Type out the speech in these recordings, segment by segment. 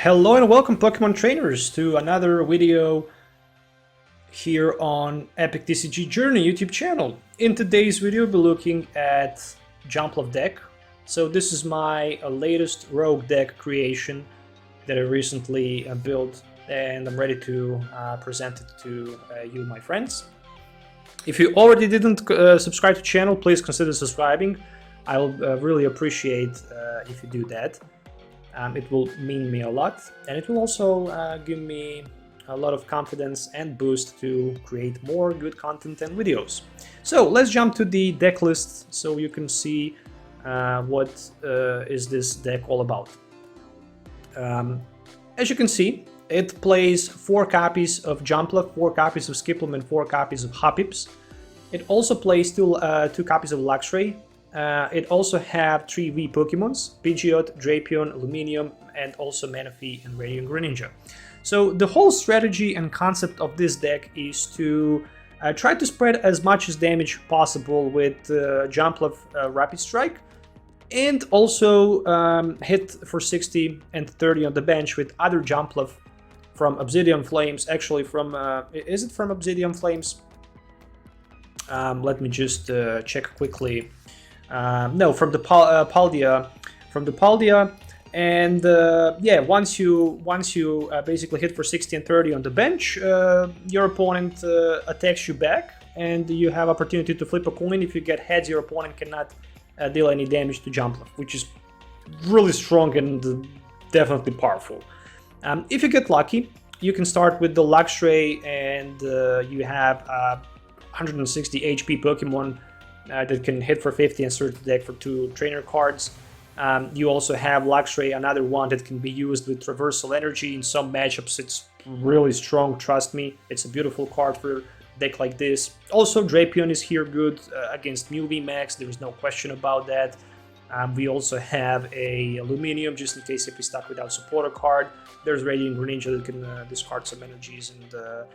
Hello and welcome Pokemon trainers to another video here on Epic TCG Journey YouTube channel. In today's video we'll be looking at Jumpluff deck. So this is my latest rogue deck creation that I recently built, and I'm ready to present it to you, my friends. If you already didn't subscribe to the channel, please consider subscribing. I'll really appreciate if you do that. It will mean me a lot, and it will also give me a lot of confidence and boost to create more good content and videos. So let's jump to the deck list so you can see what is this deck all about. As you can see, it plays 4 copies of Jumpluff, 4 copies of Skiploom, and 4 copies of Hoppips. It also plays 2 copies of Luxray. It also have 3 V Pokemons, Pidgeot, Drapion, Lumineon, and also Manaphy and Radiant Greninja. So the whole strategy and concept of this deck is to try to spread as much as damage possible with Jumpluff Rapid Strike, and also hit for 60 and 30 on the bench with other Jumpluff from Obsidian Flames. Actually from, is it from Obsidian Flames? Let me just check quickly. No, from the Paldea, and yeah, once you basically hit for 60 and 30 on the bench, your opponent attacks you back, and you have opportunity to flip a coin. If you get heads, your opponent cannot deal any damage to Jumpluff, which is really strong and definitely powerful. If you get lucky, you can start with the Luxray, and you have 160 HP Pokemon that can hit for 50 and search the deck for 2 trainer cards. You also have Luxray, another one that can be used with Traversal Energy. In some matchups it's really strong, trust me. It's a beautiful card for a deck like this. Also Drapion is here good against Mew VMAX, there is no question about that. We also have a Lumineon just in case if we stuck without supporter card. There's Radiant Greninja that can discard some energies and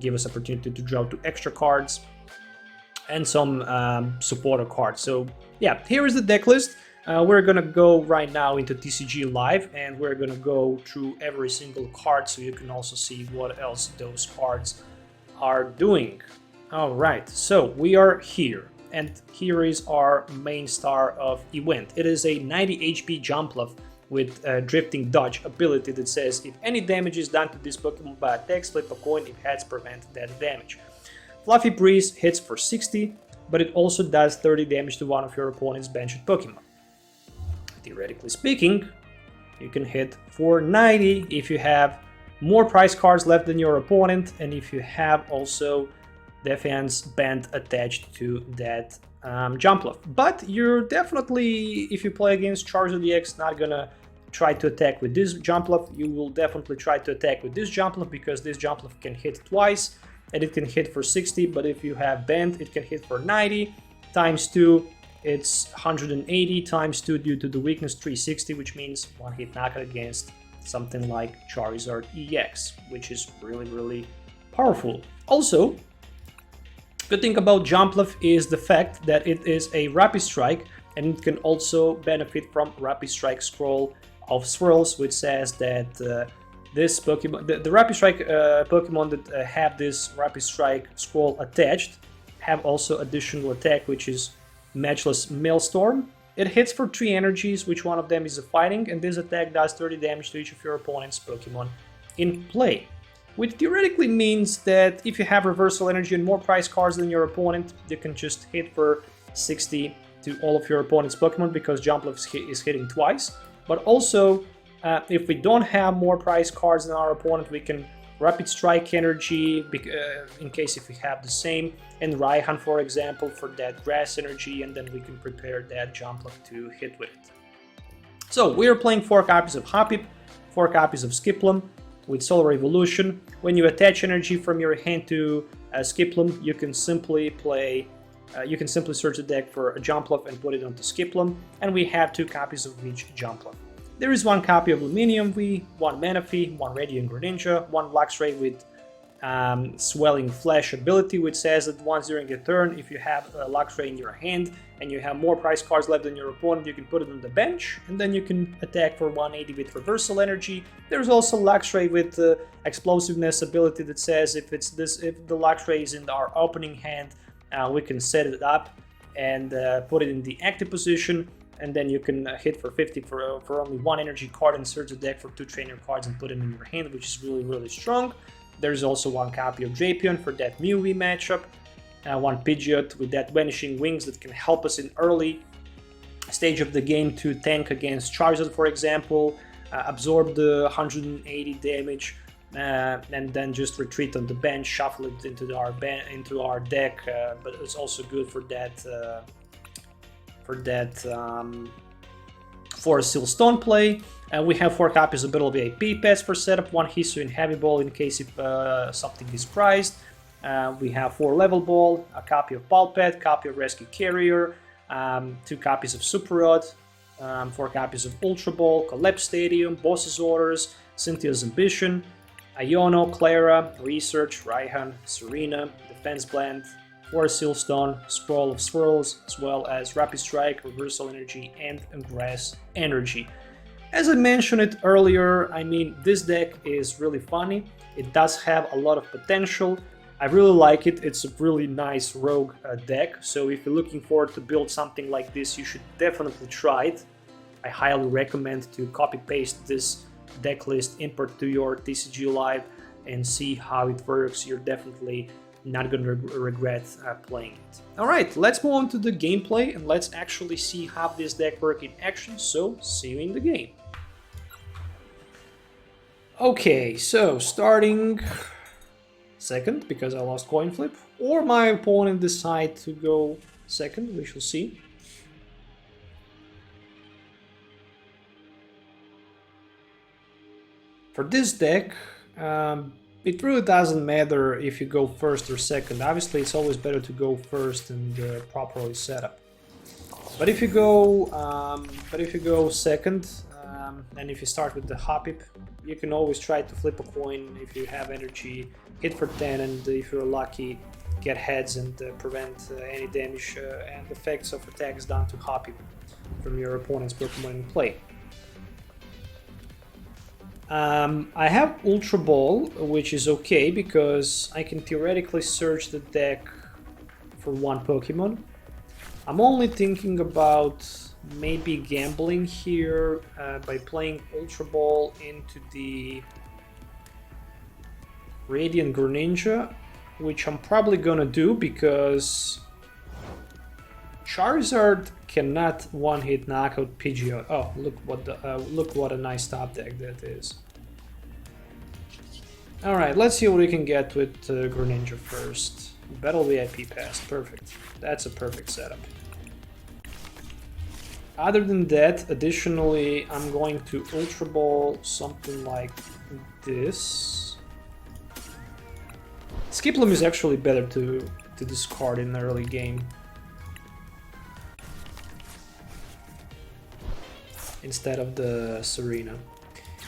give us opportunity to draw 2 extra cards, and some supporter cards. So yeah, here is the deck list. We're gonna go right now into TCG Live, and we're gonna go through every single card so you can also see what else those cards are doing. All right, so we are here, and here is our main star of event. It is a 90 HP Jumpluff with Drifting Dodge ability that says if any damage is done to this Pokemon by attacks, flip a coin. If heads, prevent that damage. Fluffy Breeze hits for 60, but it also does 30 damage to one of your opponent's benched Pokemon. Theoretically speaking, you can hit for 90 if you have more prize cards left than your opponent, and if you have also Defiance Band attached to that Jumpluff. But you're definitely, if you play against Charizard EX, not gonna try to attack with this Jumpluff. You will definitely try to attack with this Jumpluff, because this Jumpluff can hit twice, and it can hit for 60, but if you have Bend, it can hit for 90, times 2, it's 180, times 2 due to the weakness 360, which means 1 hit knockout against something like Charizard EX, which is really powerful. Also, good thing about Jumpluff is the fact that it is a Rapid Strike, and it can also benefit from Rapid Strike scroll of Swirls, which says that this Pokemon, the Rapid Strike Pokemon that have this Rapid Strike scroll attached have also additional attack, which is Matchless Maelstrom. It hits for 3 energies, which one of them is a fighting, and this attack does 30 damage to each of your opponent's Pokemon in play. Which theoretically means that if you have Reversal Energy and more prize cards than your opponent, you can just hit for 60 to all of your opponent's Pokemon, because Jumpluff is hitting twice. But also, if we don't have more prize cards than our opponent, we can Rapid Strike Energy in case if we have the same, and Raihan, for example, for that Grass Energy, and then we can prepare that Jumpluff to hit with it. So we are playing 4 copies of Hoppip, 4 copies of Skiploom with Solar Evolution. When you attach energy from your hand to Skiploom, you can simply play. You can simply search the deck for a Jumpluff and put it onto Skiploom, and we have 2 copies of each Jumpluff. There is 1 copy of Lumineon V, 1 Manaphy, 1 Radiant Greninja, 1 Luxray with Swelling Flash ability, which says that once during a turn, if you have a Luxray in your hand and you have more prize cards left than your opponent, you can put it on the bench and then you can attack for 180 with reversal energy. There's also Luxray with explosiveness ability that says if the Luxray is in our opening hand, we can set it up and put it in the active position, and then you can hit for 50 for only 1 energy card and search the deck for 2 trainer cards and put them in your hand, which is really strong. There's also 1 copy of Drapion for that Mew V matchup, 1 Pidgeot with that Vanishing Wings that can help us in early stage of the game to tank against Charizard, for example, absorb the 180 damage, and then just retreat on the bench, shuffle it into our deck. But it's also good for that Forest Seal Stone play. We have 4 copies of Battle VIP Pass for setup, 1 Hisuian Heavy Ball in case if something is prized. We have 4 Level Ball, a copy of Pal Pad, copy of Rescue Carrier, 2 copies of Super Rod, 4 copies of Ultra Ball, Collapsed Stadium, Boss's Orders, Cynthia's Ambition, Iono, Klara, Research, Raihan, Serena, Defiance Band, Forest Seal Stone, Scroll of Swirls, as well as Rapid Strike, Reversal Energy, and Grass Energy. As I mentioned it earlier, I mean, this deck is really funny. It does have a lot of potential. I really like it. It's a really nice rogue deck. So if you're looking forward to build something like this, you should definitely try it. I highly recommend to copy paste this deck list, import to your TCG Live, and see how it works. You're definitely not going to regret playing it. Alright, let's move on to the gameplay and let's actually see how this deck works in action, so see you in the game. Okay, so starting second, because I lost coin flip, or my opponent decide to go second, we shall see. For this deck, it really doesn't matter if you go first or second. Obviously, it's always better to go first and properly set up. But if you go second, and if you start with the Hoppip, you can always try to flip a coin if you have energy, hit for 10, and if you're lucky, get heads and prevent any damage and effects of attacks done to Hoppip from your opponent's Pokemon in play. I have Ultra Ball, which is okay because I can theoretically search the deck for 1 Pokemon. I'm only thinking about maybe gambling here by playing Ultra Ball into the Radiant Greninja, which I'm probably gonna do because Charizard cannot one-hit knockout Pidgeot. Oh, look what a nice top deck that is. Alright, let's see what we can get with Greninja first. Battle VIP Pass, perfect. That's a perfect setup. Other than that, additionally, I'm going to Ultra Ball something like this. Skiploom is actually better to discard in the early game instead of the Serena.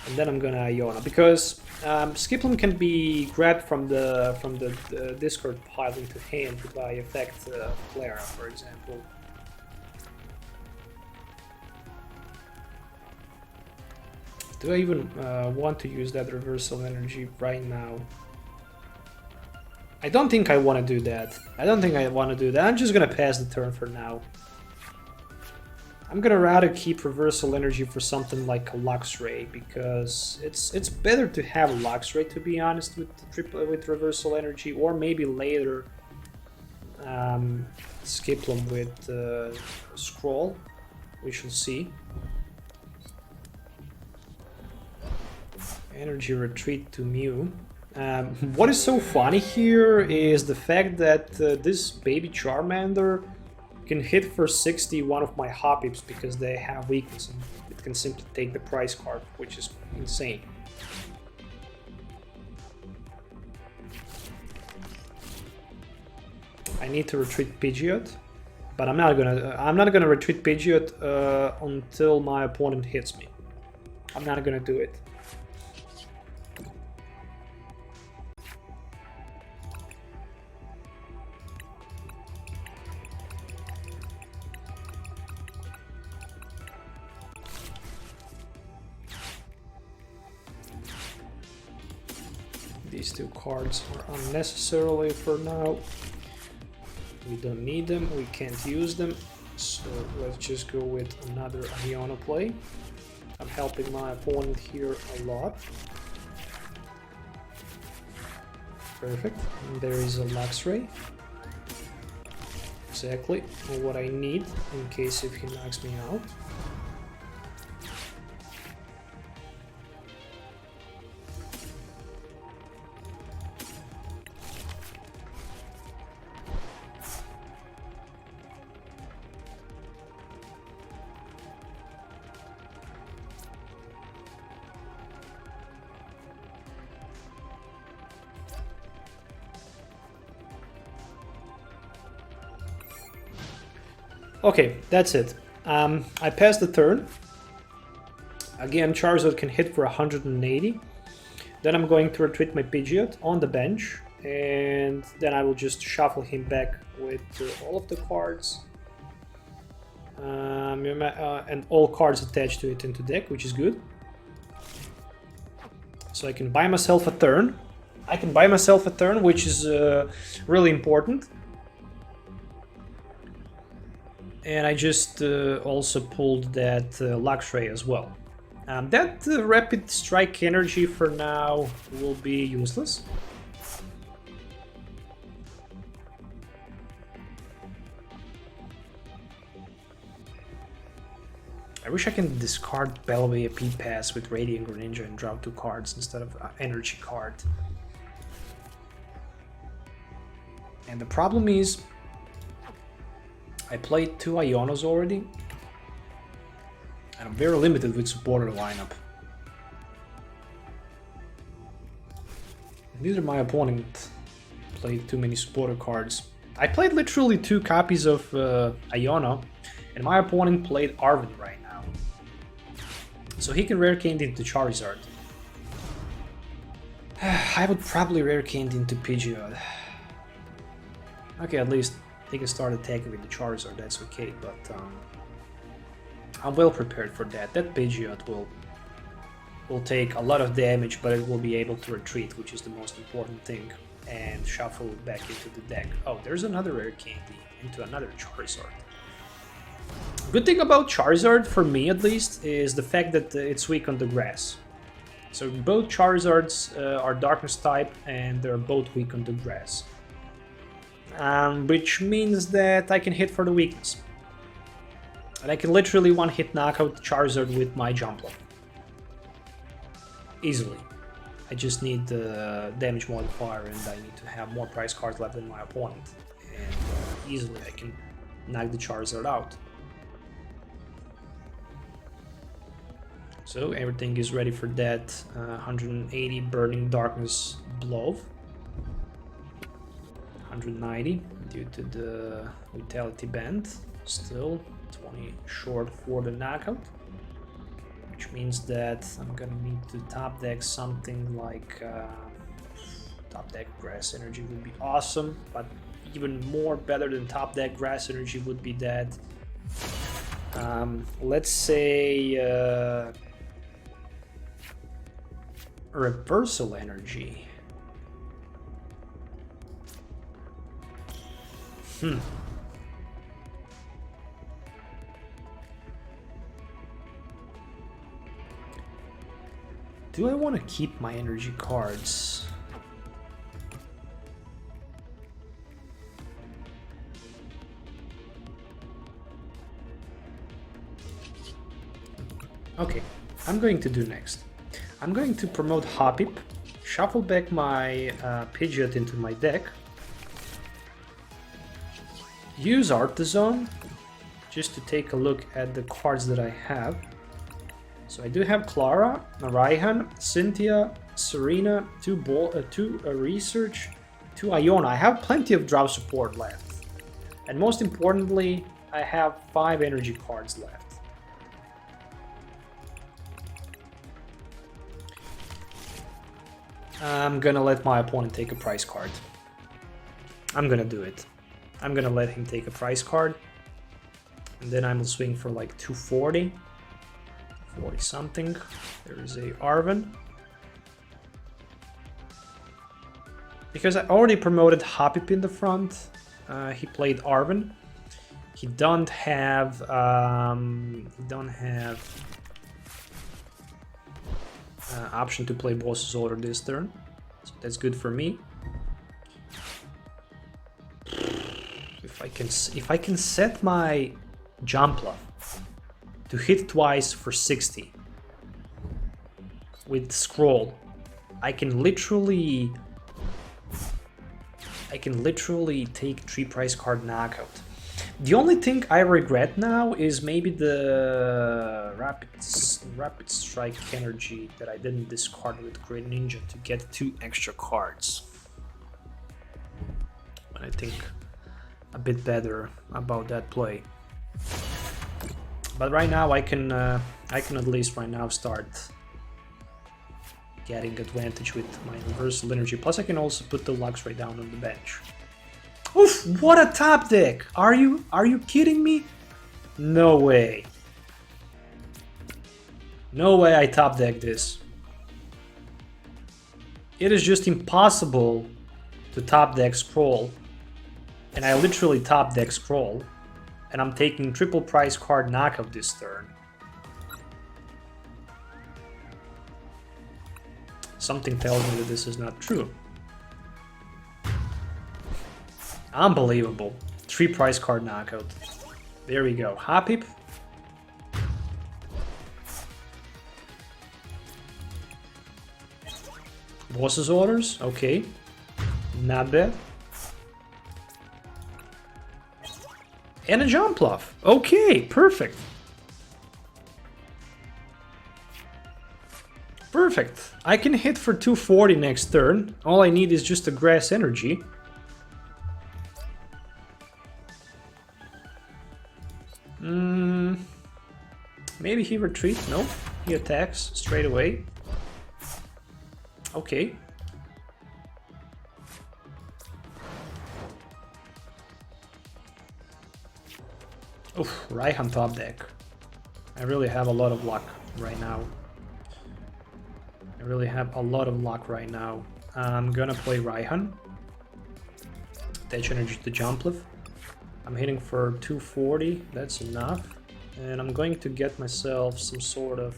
And then I'm gonna Iono because Skiploom can be grabbed from the discard pile into hand by effect Klara, for example. Do I even want to use that reversal energy right now? I don't think I want to do that. I'm just gonna pass the turn for now. I'm gonna rather keep reversal energy for something like a Luxray because it's better to have Luxray, to be honest, with reversal energy, or maybe later Skiploom with Scroll. We shall see. Energy retreat to Mew. What is so funny here is the fact that this baby Charmander can hit for 60 one of my Hoppips because they have weakness and it can simply take the prize card, which is insane. I need to retreat Pidgeot, but I'm not gonna retreat Pidgeot until my opponent hits me. I'm not gonna do it. These two cards are unnecessarily for now. We don't need them, we can't use them. So let's just go with another Iono play. I'm helping my opponent here a lot. Perfect. And there is a Luxray. Exactly what I need in case if he knocks me out. Okay, that's it. I passed the turn. Again, Charizard can hit for 180. Then I'm going to retreat my Pidgeot on the bench, and then I will just shuffle him back with all of the cards. And all cards attached to it into deck, which is good. So I can buy myself a turn. Which is really important. And I just also pulled that Luxray as well. That Rapid Strike energy for now will be useless. I wish I can discard Battle VIP Pass with Radiant Greninja and draw 2 cards instead of energy card. And the problem is, I played 2 Ionos already, and I'm very limited with supporter lineup. Neither my opponent played too many supporter cards. I played literally 2 copies of Iono, and my opponent played Arven right now. So he can rare candy into Charizard. I would probably rare candy into Pidgeot. Okay, at least they can start attacking with the Charizard, that's okay, but I'm well prepared for that. That Pidgeot will take a lot of damage, but it will be able to retreat, which is the most important thing, and shuffle back into the deck. Oh, there's another rare candy into another Charizard. Good thing about Charizard, for me at least, is the fact that it's weak on the grass. So both Charizards are Darkness type, and they're both weak on the grass. Which means that I can hit for the weakness. And I can literally one-hit knockout Charizard with my Jumpluff. Easily. I just need the damage modifier, and I need to have more prize cards left than my opponent. And easily I can knock the Charizard out. So everything is ready for that 180 Burning Darkness blow. 190 due to the Vitality Band. Still 20 short for the knockout. Which means that I'm gonna need to top deck something like top deck Grass Energy would be awesome, but even more better than top deck Grass Energy would be that let's say Reversal Energy. Do I want to keep my energy cards? Okay, I'm going to do next. I'm going to promote Hoppip, shuffle back my Pidgeot into my deck, use Artisan just to take a look at the cards that I have. So I do have Klara, Raihan, Cynthia, Serena, 2 Research, 2 Iono. I have plenty of drop support left. And most importantly, I have 5 energy cards left. I'm gonna let my opponent take a prize card. I'm gonna do it. I'm gonna let him take a prize card. And then I will swing for like 240. 40 something. There is a Arven. because I already promoted Hoppip in the front. He played Arven. He don't have option to play Boss's Order this turn, so that's good for me. If I can set my Jumpluff to hit twice for 60 with Scroll, I can literally take 3 price card knockout. The only thing I regret now is maybe the Rapid Strike energy that I didn't discard with Greninja to get 2 extra cards. But I think a bit better about that play. But right now I can at least right now start getting advantage with my Universal Energy. Plus I can also put the Luxray down on the bench. Oof, what a top deck! Are you kidding me? No way. No way I top deck this. It is just impossible to top deck Scroll. And I literally top deck Scroll. And I'm taking triple price card knockout this turn. Something tells me that this is not true. Unbelievable. 3 price card knockout. There we go. Hoppip. Boss's Orders. Okay. Not bad. And a Jumpluff. Okay, perfect. Perfect. I can hit for 240 next turn. All I need is just a Grass Energy. Maybe he retreats. No, he attacks straight away. Okay. Oof, Raihan top deck. I really have a lot of luck right now. I'm gonna play Raihan. Attach energy to Jumpluff. I'm hitting for 240, that's enough. And I'm going to get myself some sort of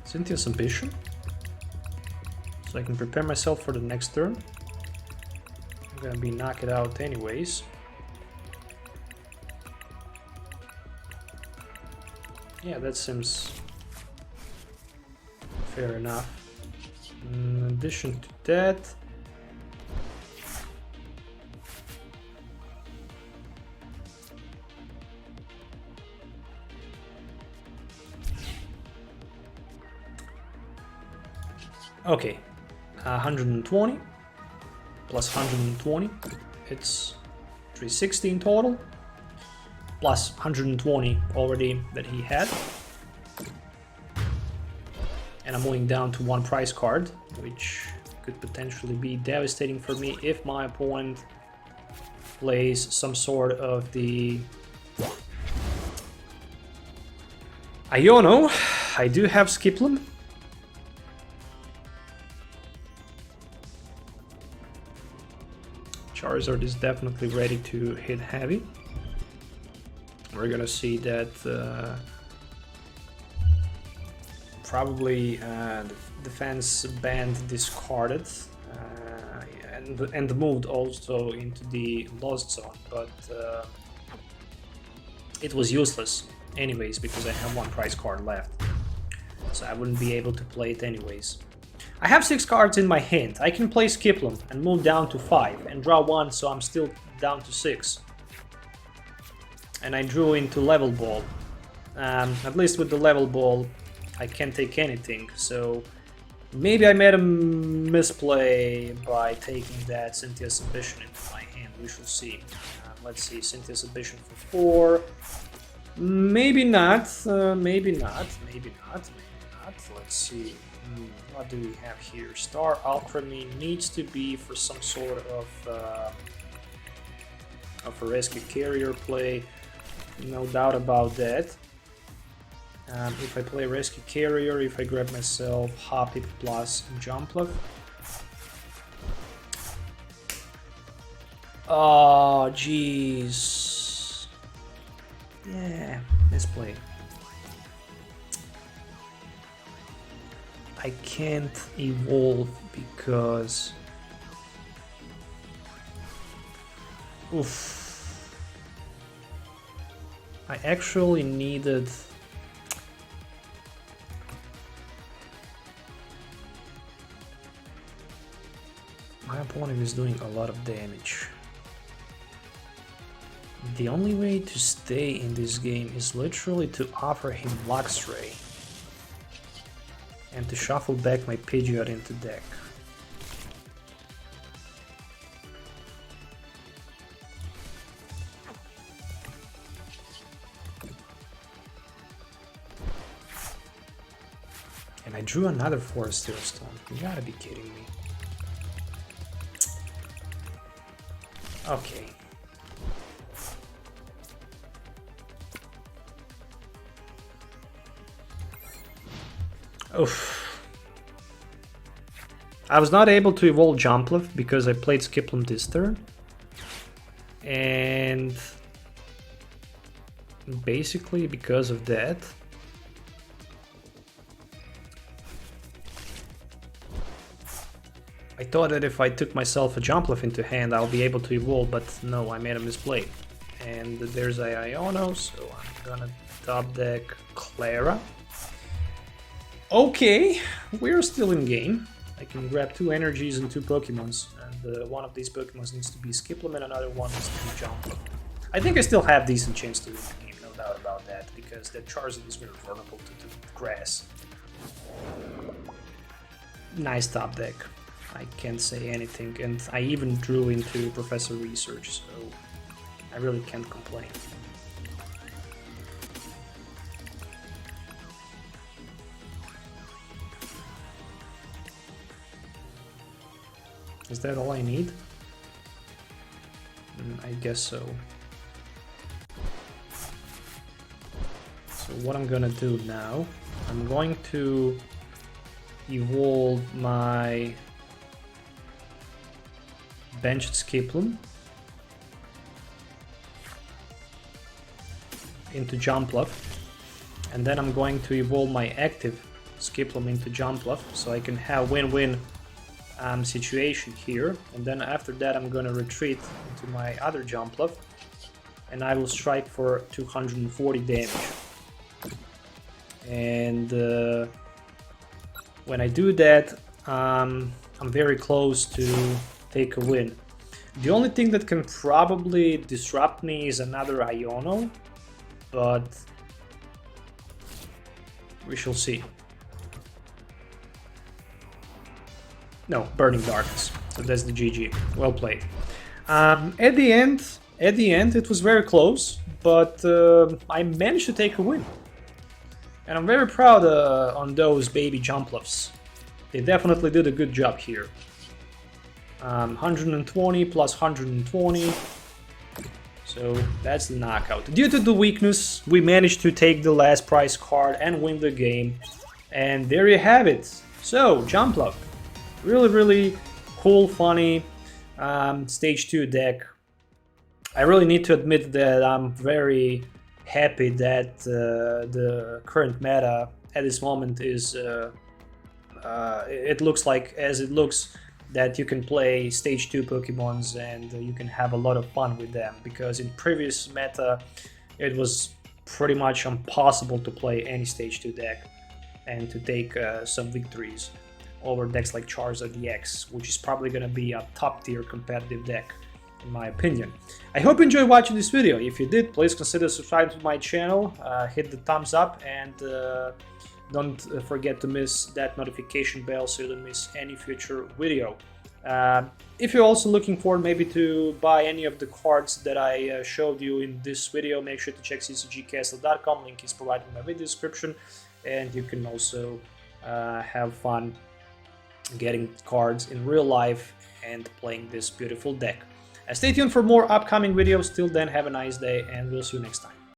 Cynthia's Ambition, so I can prepare myself for the next turn. I'm gonna be knocked out anyways. Yeah, that seems fair enough. In addition to that, okay, 120 plus 120, it's 360 in total, plus 120 already that he had. And I'm moving down to 1 price card, which could potentially be devastating for me if my opponent plays some sort of the Iono. I do have Skiploom. Charizard is definitely ready to hit heavy. We're gonna see that probably the Defiance Band discarded and moved also into the Lost Zone, but it was useless anyways because I have 1 prize card left, so I wouldn't be able to play it anyways. I have 6 cards in my hand. I can play Skiploom and move down to 5 and draw 1, so I'm still down to 6. And I drew into Level Ball. At least with the Level Ball I can't take anything, so maybe I made a misplay by taking that Cynthia's Ambition into my hand. We shall see. Let's see, Cynthia's Ambition for 4. Maybe not, maybe not. Let's see. What do we have here? Star Alchemy needs to be for some sort of a Rescue Carrier play. no doubt about that. If I play Rescue Carrier, if I grab myself Hoppip plus Jumpluff. Oh, jeez. Yeah, misplay. I can't evolve because... Oof. I actually needed... My opponent is doing a lot of damage. The only way to stay in this game is literally to offer him Luxray and to shuffle back my Pidgeot into deck. And I drew another Forest Steel Stone. You gotta be kidding me. Okay. Oof. I was not able to evolve Jumpluff because I played Skiploom this turn. And basically because of that, I thought that if I took myself a Jumpluff into hand, I'll be able to evolve, but no, I made a misplay. And there's a Iono, so I'm gonna top deck Klara. Okay, we're still in game. I can grab 2 energies and 2 Pokemons, and one of these Pokemons needs to be Skiploom and another one needs to be Jumpluff. I think I still have decent chance to win the game, no doubt about that, because that CRZ is very vulnerable to grass. Nice top deck. I can't say anything, and I even drew into Professor Research, so I really can't complain. Is that all I need? I guess so. So what I'm gonna do now, I'm going to evolve my benched Skiploom into Jumpluff, and then I'm going to evolve my active Skiploom into Jumpluff, so I can have win-win situation here, and then after that I'm gonna retreat into my other Jumpluff and I will strike for 240 damage. And when I do that, I'm very close to take a win. The only thing that can probably disrupt me is another Iono, but we shall see. No, Burning Darkness. So that's the GG. Well played. At the end, it was very close, but I managed to take a win. And I'm very proud on those baby Jumpluffs. They definitely did a good job here. 120 plus 120. So that's the knockout. Due to the weakness, we managed to take the last prize card and win the game. And there you have it. So, Jumpluff. Really cool, funny stage 2 deck. I really need to admit that I'm very happy that the current meta at this moment is it looks like as it looks that you can play stage 2 Pokemons and you can have a lot of fun with them, because in previous meta it was pretty much impossible to play any stage 2 deck and to take some victories over decks like Charizard EX, which is probably going to be a top tier competitive deck in my opinion. I hope you enjoyed watching this video. If you did, please consider subscribing to my channel, hit the thumbs up, and don't forget to miss that notification bell so you don't miss any future video. If you're also looking for maybe to buy any of the cards that I showed you in this video, make sure to check ccgcastle.com, link is provided in my video description, and you can also have fun getting cards in real life and playing this beautiful deck. Stay tuned for more upcoming videos. Till then, have a nice day and we'll see you next time.